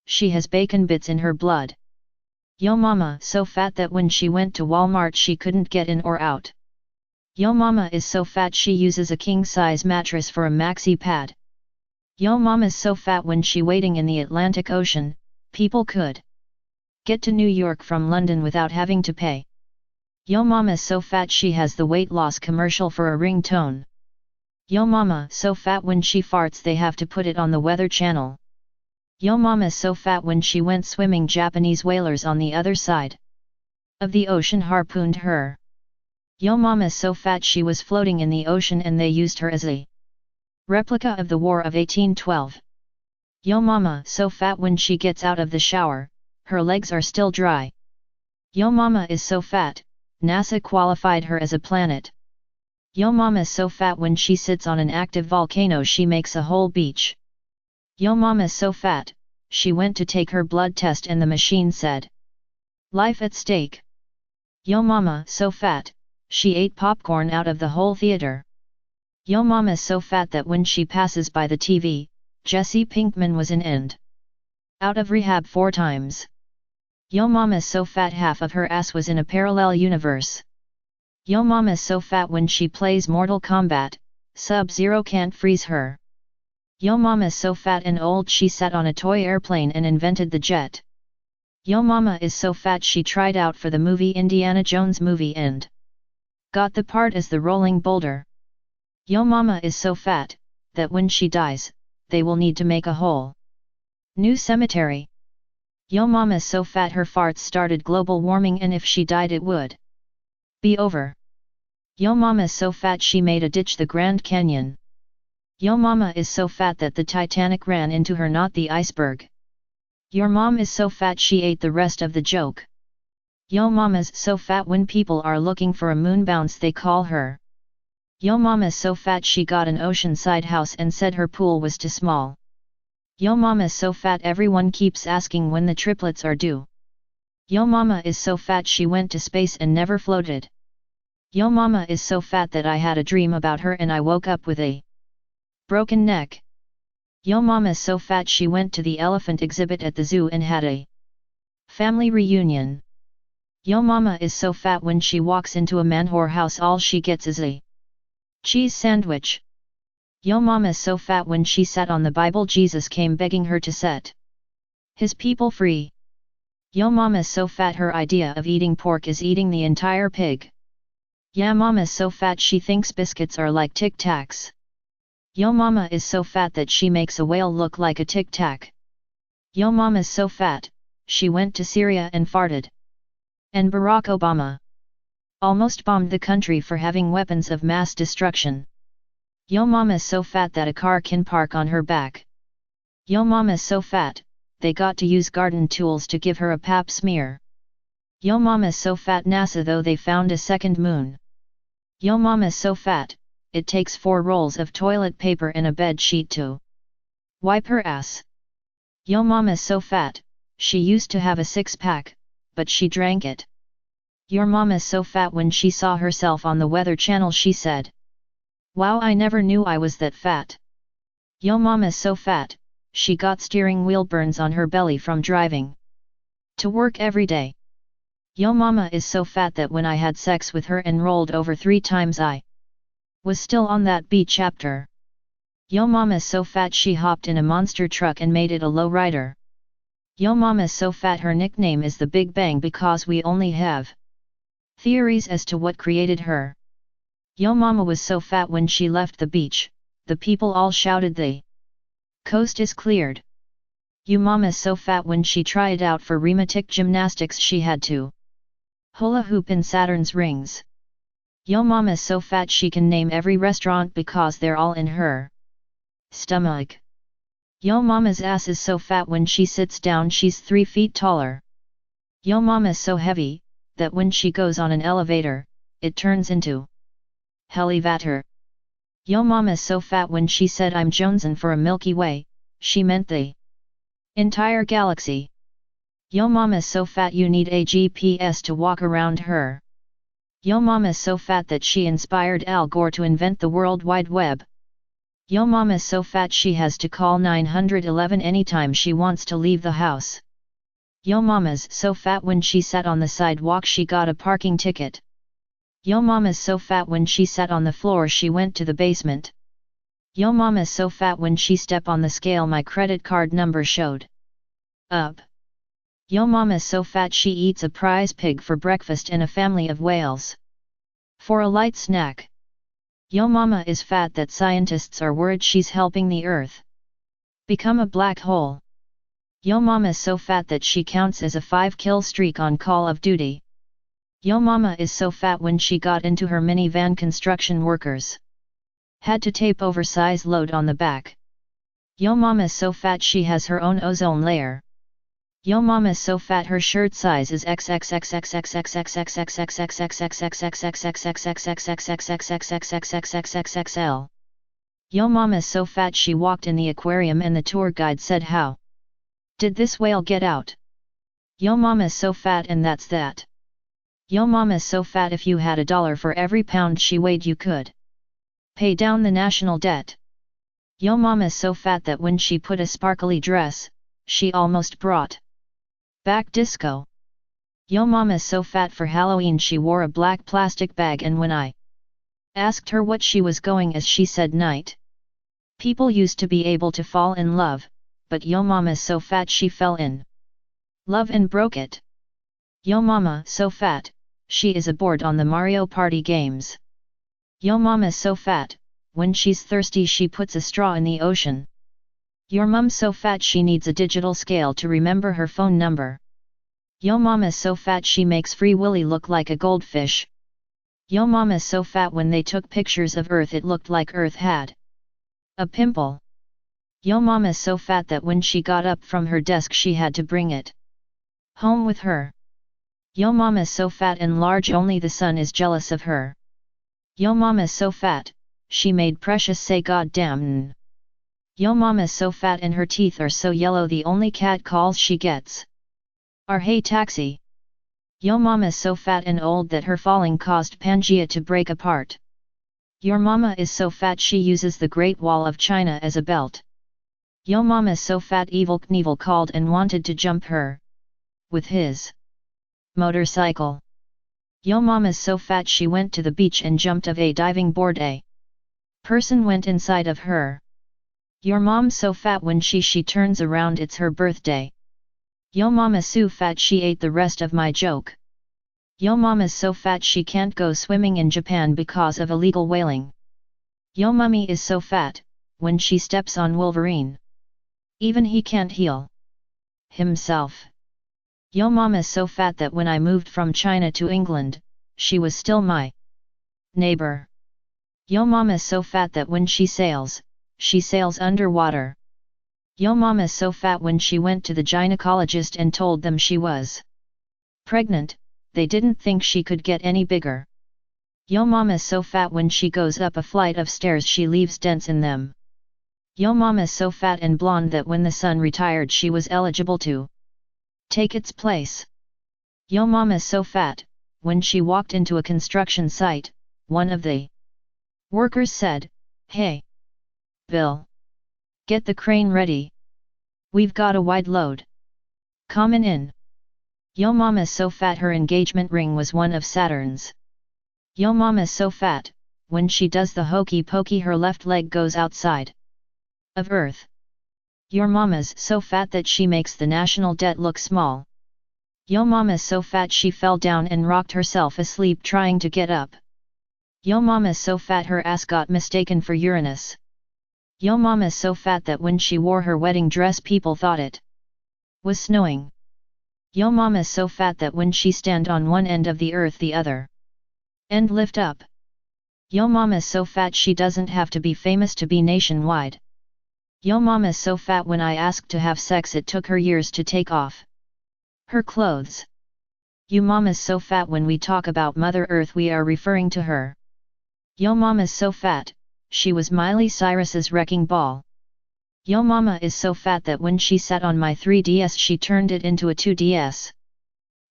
She has bacon bits in her blood. Yo mama so fat that when she went to Walmart she couldn't get in or out. Yo mama is so fat she uses a king-size mattress for a maxi pad. Yo mama's so fat when she waiting in the Atlantic Ocean, people could get to New York from London without having to pay. Yo mama's so fat she has the weight loss commercial for a ringtone. Yo mama so fat when she farts they have to put it on the Weather Channel. Yo mama's so fat when she went swimming Japanese whalers on the other side of the ocean harpooned her. Yo mama's so fat she was floating in the ocean and they used her as a replica of the War of 1812. Yo mama so fat when she gets out of the shower, her legs are still dry. Yo mama is so fat, NASA qualified her as a planet. Yo mama is so fat when she sits on an active volcano she makes a whole beach. Yo mama is so fat, she went to take her blood test and the machine said, "Life at stake." Yo mama so fat, she ate popcorn out of the whole theater. Yo mama is so fat that when she passes by the TV, Jesse Pinkman was in and out of rehab 4 times. Yo mama is so fat half of her ass was in a parallel universe. Yo mama is so fat when she plays Mortal Kombat, Sub-Zero can't freeze her. Yo mama is so fat and old she sat on a toy airplane and invented the jet. Yo mama is so fat she tried out for the movie Indiana Jones movie and got the part as the rolling boulder. Yo mama is so fat, that when she dies, they will need to make a whole new cemetery. Yo mama is so fat her farts started global warming and if she died it would be over. Yo mama is so fat she made a ditch the Grand Canyon. Yo mama is so fat that the Titanic ran into her not the iceberg. Your mom is so fat she ate the rest of the joke. Yo mama's so fat when people are looking for a moon bounce they call her Yo mama's so fat she got an oceanside house and said her pool was too small. Yo mama's so fat everyone keeps asking when the triplets are due. Yo mama is so fat she went to space and never floated. Yo mama is so fat that I had a dream about her and I woke up with a broken neck. Yo mama's so fat she went to the elephant exhibit at the zoo and had a family reunion. Yo mama is so fat when she walks into a manwhore house all she gets is a cheese sandwich. Yo mama's so fat when she sat on the Bible Jesus came begging her to set his people free. Yo mama's so fat her idea of eating pork is eating the entire pig. Yeah mama's so fat she thinks biscuits are like Tic Tacs. Yo mama is so fat that she makes a whale look like a Tic Tac. Yo mama's so fat, she went to Syria and farted. And Barack Obama almost bombed the country for having weapons of mass destruction. Yo mama's so fat that a car can park on her back. Yo mama's so fat, they got to use garden tools to give her a pap smear. Yo mama's so fat NASA though they found a second moon. Yo mama's so fat, it takes 4 rolls of toilet paper and a bed sheet to wipe her ass. Yo mama's so fat, she used to have a 6-pack, but she drank it. Your mama's so fat when she saw herself on the Weather Channel she said, "Wow, I never knew I was that fat." Yo mama's so fat, she got steering wheel burns on her belly from driving to work every day. Yo mama is so fat that when I had sex with her and rolled over 3 times I was still on that beach after. Yo mama's so fat she hopped in a monster truck and made it a low rider. Yo mama's so fat her nickname is the Big Bang because we only have theories as to what created her. Yo mama was so fat when she left the beach, the people all shouted the coast is cleared. Yo mama's so fat when she tried out for rhythmic gymnastics she had to hula hoop in Saturn's rings. Yo mama's so fat she can name every restaurant because they're all in her stomach. Yo mama's ass is so fat when she sits down she's 3 feet taller. Yo mama's so heavy, that when she goes on an elevator, it turns into helivator. Yo mama's so fat when she said I'm jonesin' for a Milky Way, she meant the entire galaxy. Yo mama's so fat you need a GPS to walk around her. Yo mama's so fat that she inspired Al Gore to invent the World Wide Web. Yo mama's so fat she has to call 911 anytime she wants to leave the house. Yo mama's so fat when she sat on the sidewalk she got a parking ticket. Yo mama's so fat when she sat on the floor she went to the basement. Yo mama's so fat when she step on the scale my credit card number showed up. Yo mama's so fat she eats a prize pig for breakfast and a family of whales for a light snack. Yo mama is fat that scientists are worried she's helping the earth become a black hole. Yo mama's so fat that she counts as a 5-kill streak on Call of Duty. Yo mama is so fat when she got into her minivan construction workers had to tape oversized load on the back. Yo mama's so fat she has her own ozone layer. Yo mama's so fat her shirt size is XXL. Yo mama's so fat she walked in the aquarium and the tour guide said, "How did this whale get out?" Yo mama's so fat and that's that. Yo mama's so fat if you had $1 for every pound she weighed you could pay down the national debt. Yo mama's so fat that when she put a sparkly dress, she almost brought back disco. Yo mama's so fat for Halloween she wore a black plastic bag and when I asked her what she was going as she said night. People used to be able to fall in love, but yo mama's so fat she fell in love and broke it. Yo mama so fat, she is aboard on the Mario Party games. Yo mama's so fat, when she's thirsty she puts a straw in the ocean. Your mum's so fat she needs a digital scale to remember her phone number. Yo mama's so fat she makes Free Willy look like a goldfish. Yo mama's so fat when they took pictures of Earth it looked like Earth had a pimple. Yo mama's so fat that when she got up from her desk she had to bring it home with her. Yo mama's so fat and large only the sun is jealous of her. Yo mama's so fat, she made Precious say god damn. Yo mama's so fat and her teeth are so yellow the only cat calls she gets are hey taxi. Yo mama's so fat and old that her falling caused Pangea to break apart. Your mama is so fat she uses the Great Wall of China as a belt. Yo mama's so fat Evil Knievel called and wanted to jump her with his motorcycle. Yo mama's so fat she went to the beach and jumped of a diving board. A person went inside of her. Your mom's so fat when she turns around it's her birthday. Yo mama's so fat she ate the rest of my joke. Yo mama's so fat she can't go swimming in Japan because of illegal whaling. Yo mummy is so fat, when she steps on Wolverine, even he can't heal himself. Yo mama's so fat that when I moved from China to England, she was still my neighbor. Yo mama's so fat that when she sails underwater. Yo mama's so fat when she went to the gynecologist and told them she was pregnant, they didn't think she could get any bigger. Yo mama's so fat when she goes up a flight of stairs she leaves dents in them. Yo mama's so fat and blonde that when the sun retired she was eligible to take its place. Yo mama's so fat, when she walked into a construction site, one of the workers said, "Hey, Bill. Get the crane ready. We've got a wide load. Comin' in." Yo mama's so fat her engagement ring was one of Saturn's. Yo mama's so fat, when she does the hokey pokey her left leg goes outside of Earth. Your mama's so fat that she makes the national debt look small. Yo mama's so fat she fell down and rocked herself asleep trying to get up. Yo mama's so fat her ass got mistaken for Uranus. Yo mama's so fat that when she wore her wedding dress people thought it was snowing. Yo mama's so fat that when she stand on one end of the earth the other end lift up. Yo mama's so fat she doesn't have to be famous to be nationwide. Yo mama's so fat when I asked to have sex it took her years to take off her clothes. Yo mama's so fat when we talk about Mother Earth we are referring to her. Yo mama's so fat, she was Miley Cyrus's wrecking ball. Yo mama is so fat that when she sat on my 3DS she turned it into a 2DS.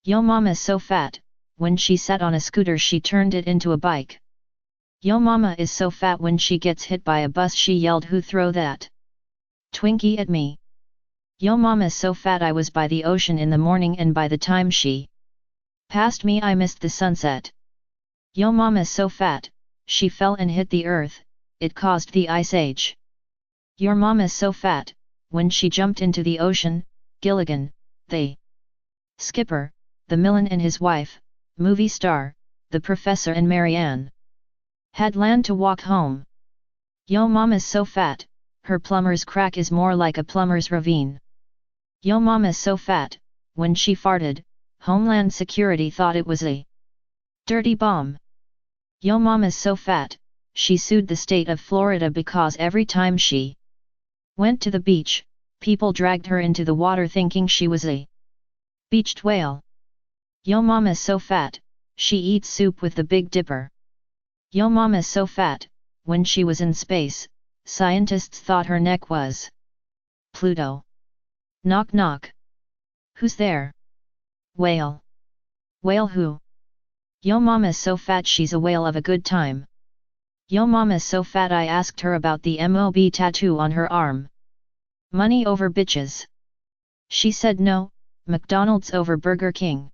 Yo mama's so fat, when she sat on a scooter she turned it into a bike. Yo mama is so fat when she gets hit by a bus she yelled who throw that Twinkie at me. Yo mama's so fat I was by the ocean in the morning and by the time she passed me I missed the sunset. Yo mama's so fat, she fell and hit the earth, it caused the ice age. Your mama's so fat, when she jumped into the ocean, Gilligan, the skipper, the Millen and his wife, movie star, the professor and Marianne had land to walk home. Yo mama's so fat, her plumber's crack is more like a plumber's ravine. Yo mama's so fat, when she farted, Homeland Security thought it was a dirty bomb. Yo mama's so fat, she sued the state of Florida because every time she went to the beach, people dragged her into the water thinking she was a beached whale. Yo mama's so fat, she eats soup with the Big Dipper. Yo mama's so fat, when she was in space, scientists thought her neck was Pluto. Knock knock. Who's there? Whale. Whale who? Yo mama's so fat she's a whale of a good time. Yo mama's so fat I asked her about the MOB tattoo on her arm. Money over bitches. She said no, McDonald's over Burger King.